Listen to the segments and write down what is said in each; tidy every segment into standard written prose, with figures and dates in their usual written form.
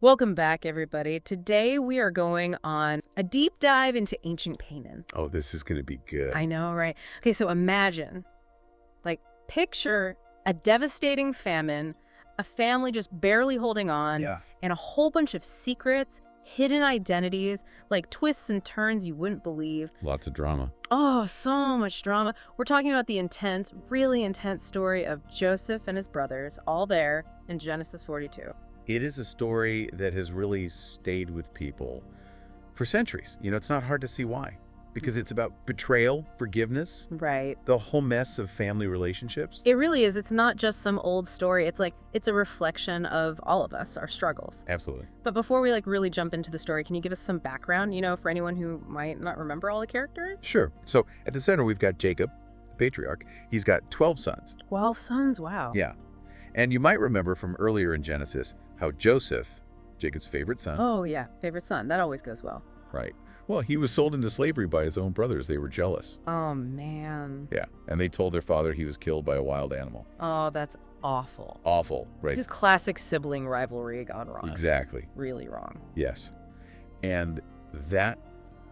Welcome back, everybody. Today we are going on a deep dive into ancient Canaan. Oh, this is going to be good. I know, right? Okay, so imagine, picture a devastating famine, a family just barely holding on, and a whole bunch of secrets, hidden identities, like twists and turns you wouldn't believe. Lots of drama. Oh, so much drama. We're talking about the intense, really intense story of Joseph and his brothers, all there in Genesis 42. It is a story that has really stayed with people for centuries. You know, it's not hard to see why. Because it's about betrayal, forgiveness, Right. the whole mess of family relationships. It really is. It's not just some old story. It's a reflection of all of us, our struggles. Absolutely. But before we really jump into the story, can you give us some background, for anyone who might not remember all the characters? Sure. So at the center, we've got Jacob, the patriarch. He's got 12 sons. 12 sons, wow. Yeah. And you might remember from earlier in Genesis how Joseph, Jacob's favorite son. Oh, yeah, favorite son. That always goes well. Right. Well, he was sold into slavery by his own brothers. They were jealous. Oh, man. Yeah. And they told their father he was killed by a wild animal. Oh, that's awful. Awful, right? This is classic sibling rivalry gone wrong. Exactly. Really wrong. Yes. And that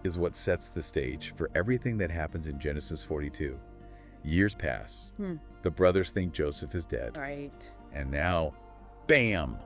is what sets the stage for everything that happens in Genesis 42. Years pass. The brothers think Joseph is dead. Right. And now, bam,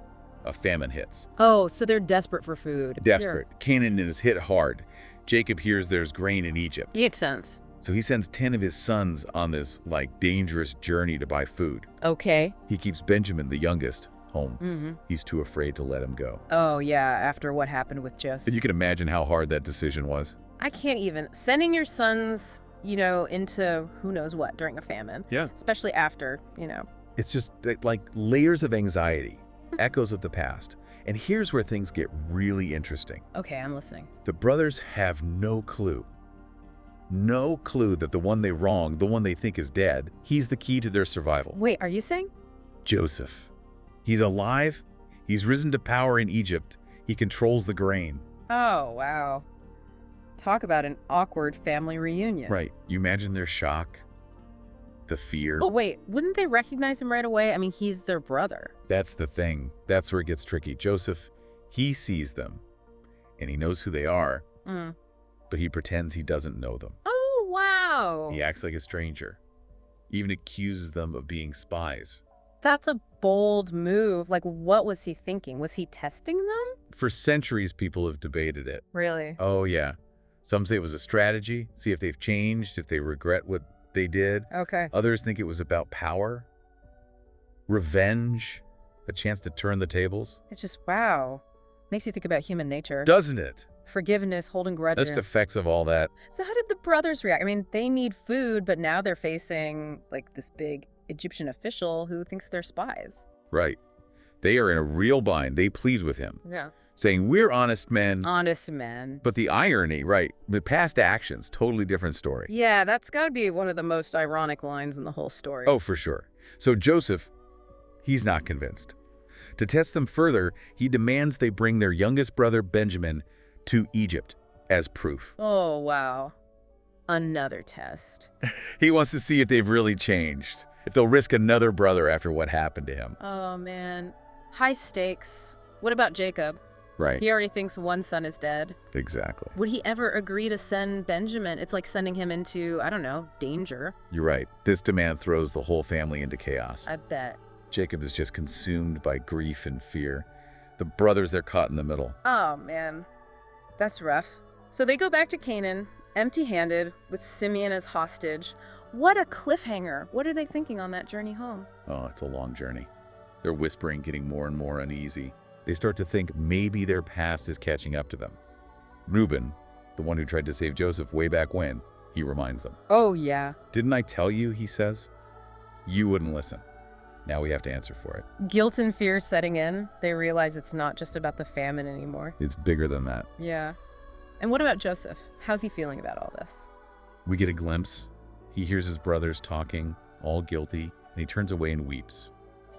a famine hits. Oh, so they're desperate for food. Desperate. Canaan is hit hard. Jacob hears there's grain in Egypt. Makes sense. So he sends 10 of his sons on this, dangerous journey to buy food. Okay. He keeps Benjamin, the youngest, home. He's too afraid to let him go. Oh, yeah, after what happened with Joseph. And you can imagine how hard that decision was. I can't even. Sending your sons, into who knows what during a famine. Yeah. Especially after, It's just like layers of anxiety, echoes of the past. And here's where things get really interesting. Okay, I'm listening. The brothers have no clue. No clue that the one they wronged, the one they think is dead, he's the key to their survival. Wait, are you saying? Joseph. He's alive. He's risen to power in Egypt. He controls the grain. Oh, wow. Talk about an awkward family reunion. Right. You imagine their shock, the fear. Oh, wait, wouldn't they recognize him right away? I mean, he's their brother. That's the thing. That's where it gets tricky. Joseph, he sees them, and he knows who they are, but he pretends he doesn't know them. Oh, wow. He acts like a stranger, even accuses them of being spies. That's a bold move. What was he thinking? Was he testing them? For centuries, people have debated it. Really? Oh, yeah. Some say it was a strategy, see if they've changed, if they regret what they did. Okay. Others think it was about power, revenge, a chance to turn the tables. It's just, wow. Makes you think about human nature. Doesn't it? Forgiveness, holding grudges. That's the effects of all that. So how did the brothers react? I mean, they need food, but now they're facing, this big Egyptian official who thinks they're spies. Right. They are in a real bind. They plead with him, Yeah. saying, we're honest men. Honest men. But the irony, right, the past actions, totally different story. Yeah, that's got to be one of the most ironic lines in the whole story. Oh, for sure. So Joseph, he's not convinced. To test them further, he demands they bring their youngest brother, Benjamin, to Egypt as proof. Oh, wow. Another test. He wants to see if they've really changed, if they'll risk another brother after what happened to him. Oh, man. High stakes. What about Jacob? Right. He already thinks one son is dead. Exactly. Would he ever agree to send Benjamin? It's like sending him into, I don't know, danger. You're right. This demand throws the whole family into chaos. I bet. Jacob is just consumed by grief and fear. The brothers, they're caught in the middle. Oh, man. That's rough. So they go back to Canaan, empty-handed, with Simeon as hostage. What a cliffhanger. What are they thinking on that journey home? Oh, it's a long journey. They're whispering, getting more and more uneasy. They start to think maybe their past is catching up to them. Reuben, the one who tried to save Joseph way back when, he reminds them. Oh, yeah. Didn't I tell you, he says? You wouldn't listen. Now we have to answer for it. Guilt and fear setting in. They realize it's not just about the famine anymore. It's bigger than that. Yeah. And what about Joseph? How's he feeling about all this? We get a glimpse. He hears his brothers talking, all guilty, and he turns away and weeps.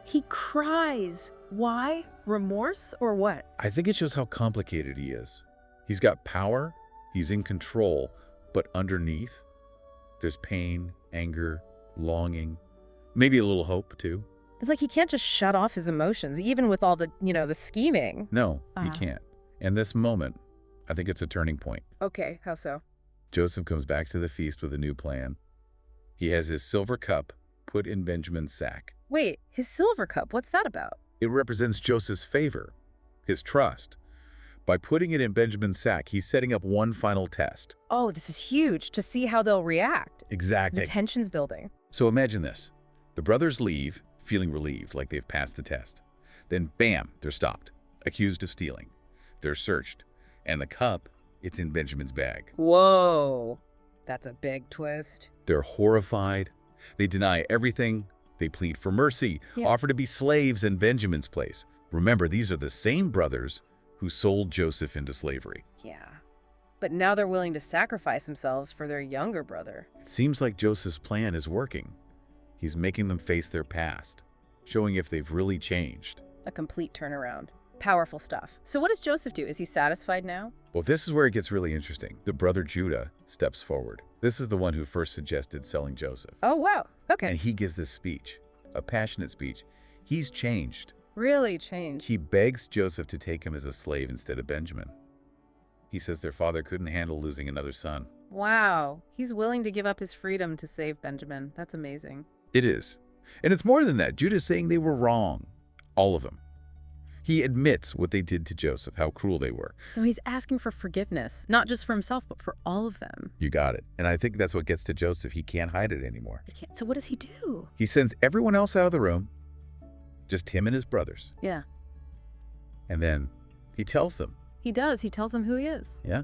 He cries. Why? Remorse or what? I think it shows how complicated he is. He's got power, he's in control, but underneath, there's pain, anger, longing, maybe a little hope too. It's like he can't just shut off his emotions, even with all the, the scheming. No, he can't. And this moment, I think it's a turning point. Okay, how so? Joseph comes back to the feast with a new plan. He has his silver cup put in Benjamin's sack. Wait, his silver cup, what's that about? It represents Joseph's favor, his trust. By putting it in Benjamin's sack, he's setting up one final test. Oh, this is huge, to see how they'll react. Exactly. The tension's building. So imagine this. The brothers leave, feeling relieved, like they've passed the test. Then bam, they're stopped, accused of stealing. They're searched, and the cup, it's in Benjamin's bag. Whoa, that's a big twist. They're horrified. They deny everything. They plead for mercy, offer to be slaves in Benjamin's place. Remember, these are the same brothers who sold Joseph into slavery. Yeah, but now they're willing to sacrifice themselves for their younger brother. It seems like Joseph's plan is working. He's making them face their past, showing if they've really changed. A complete turnaround. Powerful stuff. So what does Joseph do? Is he satisfied now? Well, this is where it gets really interesting. The brother Judah steps forward. This is the one who first suggested selling Joseph. Oh, wow. Okay. And he gives this speech, a passionate speech. He's changed. Really changed. He begs Joseph to take him as a slave instead of Benjamin. He says their father couldn't handle losing another son. Wow. He's willing to give up his freedom to save Benjamin. That's amazing. It is. And it's more than that. Judah's saying they were wrong. All of them. He admits what they did to Joseph, how cruel they were. So he's asking for forgiveness, not just for himself, but for all of them. You got it. And I think that's what gets to Joseph. He can't hide it anymore. He can't. So what does he do? He sends everyone else out of the room, just him and his brothers. Yeah. And then he tells them. He does. He tells them who he is. Yeah.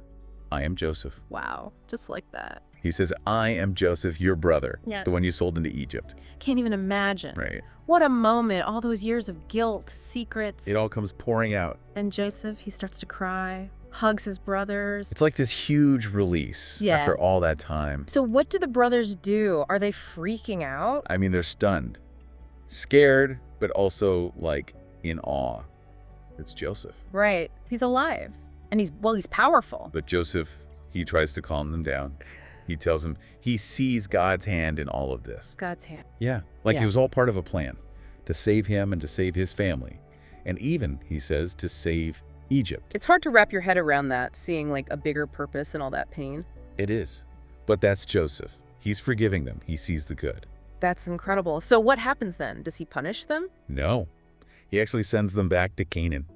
I am Joseph. Wow. Just like that. He says, I am Joseph, your brother, Yeah. the one you sold into Egypt. Can't even imagine. Right. What a moment. All those years of guilt, secrets. It all comes pouring out. And Joseph, he starts to cry, hugs his brothers. It's like this huge release after all that time. So what do the brothers do? Are they freaking out? I mean, they're stunned, scared, but also like in awe. It's Joseph. Right. He's alive. And he's powerful. But Joseph, he tries to calm them down. He tells them he sees God's hand in all of this. God's hand. Yeah, like it was all part of a plan to save him and to save his family. And even, he says, to save Egypt. It's hard to wrap your head around that, seeing like a bigger purpose in all that pain. It is. But that's Joseph. He's forgiving them. He sees the good. That's incredible. So what happens then? Does he punish them? No. He actually sends them back to Canaan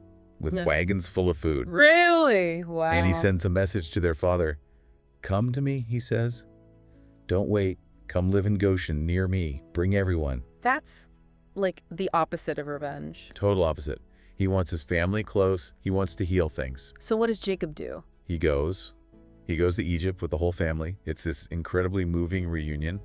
with wagons full of food. Really? Wow. And he sends a message to their father. Come to me, he says. Don't wait. Come live in Goshen near me. Bring everyone. That's like the opposite of revenge. Total opposite. He wants his family close. He wants to heal things. So what does Jacob do? He goes to Egypt with the whole family. It's this incredibly moving reunion.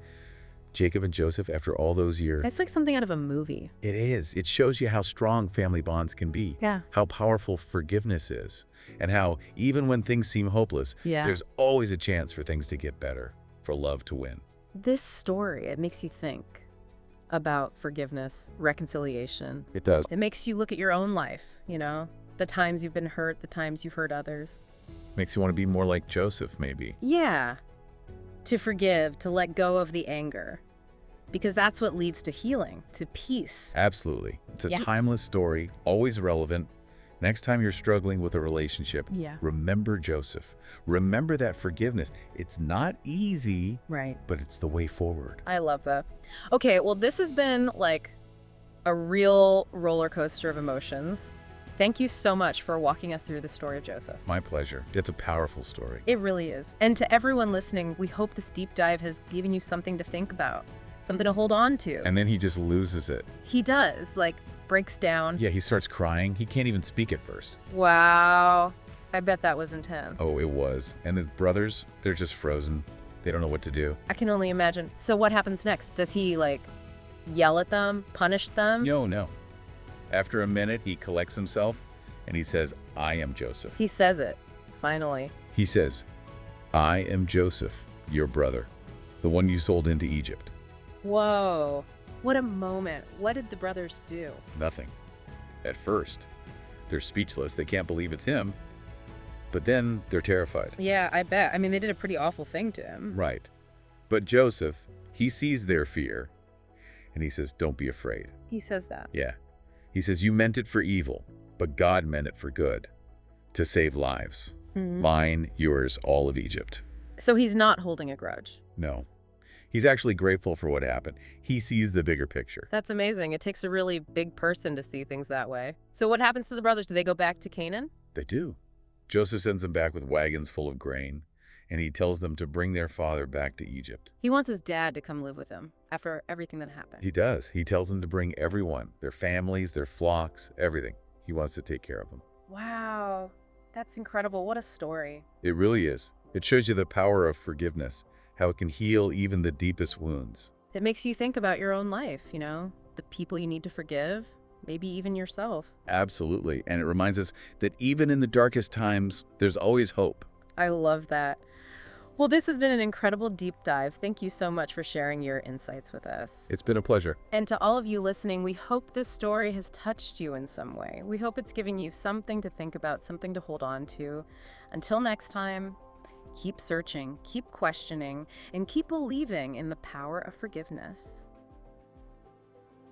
Jacob and Joseph, after all those years. That's like something out of a movie. It is. It shows you how strong family bonds can be. Yeah. How powerful forgiveness is. And how even when things seem hopeless, there's always a chance for things to get better, for love to win. This story, it makes you think about forgiveness, reconciliation. It does. It makes you look at your own life, the times you've been hurt, the times you've hurt others. Makes you want to be more like Joseph, maybe. Yeah. To forgive, to let go of the anger. Because that's what leads to healing, to peace. Absolutely. It's a timeless story, always relevant. Next time you're struggling with a relationship, remember Joseph. Remember that forgiveness. It's not easy, but it's the way forward. I love that. Okay, well, this has been like a real roller coaster of emotions. Thank you so much for walking us through the story of Joseph. My pleasure. It's a powerful story. It really is. And to everyone listening, we hope this deep dive has given you something to think about, something to hold on to. And then he just loses it. He does, breaks down. Yeah, he starts crying. He can't even speak at first. Wow. I bet that was intense. Oh, it was. And the brothers, they're just frozen. They don't know what to do. I can only imagine. So what happens next? Does he, yell at them, punish them? No. After a minute, he collects himself and he says, I am Joseph. He says it, finally. He says, I am Joseph, your brother, the one you sold into Egypt. Whoa. What a moment. What did the brothers do? Nothing. At first, they're speechless. They can't believe it's him. But then they're terrified. Yeah, I bet. I mean, they did a pretty awful thing to him. Right. But Joseph, he sees their fear And he says, don't be afraid. He says that. Yeah. He says, you meant it for evil, but God meant it for good, to save lives. Mine, yours, all of Egypt. So he's not holding a grudge. No. He's actually grateful for what happened. He sees the bigger picture. That's amazing. It takes a really big person to see things that way. So what happens to the brothers? Do they go back to Canaan? They do. Joseph sends them back with wagons full of grain, and he tells them to bring their father back to Egypt. He wants his dad to come live with him after everything that happened. He does. He tells them to bring everyone, their families, their flocks, everything. He wants to take care of them. Wow. That's incredible. What a story. It really is. It shows you the power of forgiveness, how it can heal even the deepest wounds. It makes you think about your own life, you know, the people you need to forgive, maybe even yourself. Absolutely. And it reminds us that even in the darkest times, there's always hope. I love that. Well, this has been an incredible deep dive. Thank you so much for sharing your insights with us. It's been a pleasure. And to all of you listening, we hope this story has touched you in some way. We hope it's giving you something to think about, something to hold on to. Until next time, keep searching, keep questioning, and keep believing in the power of forgiveness.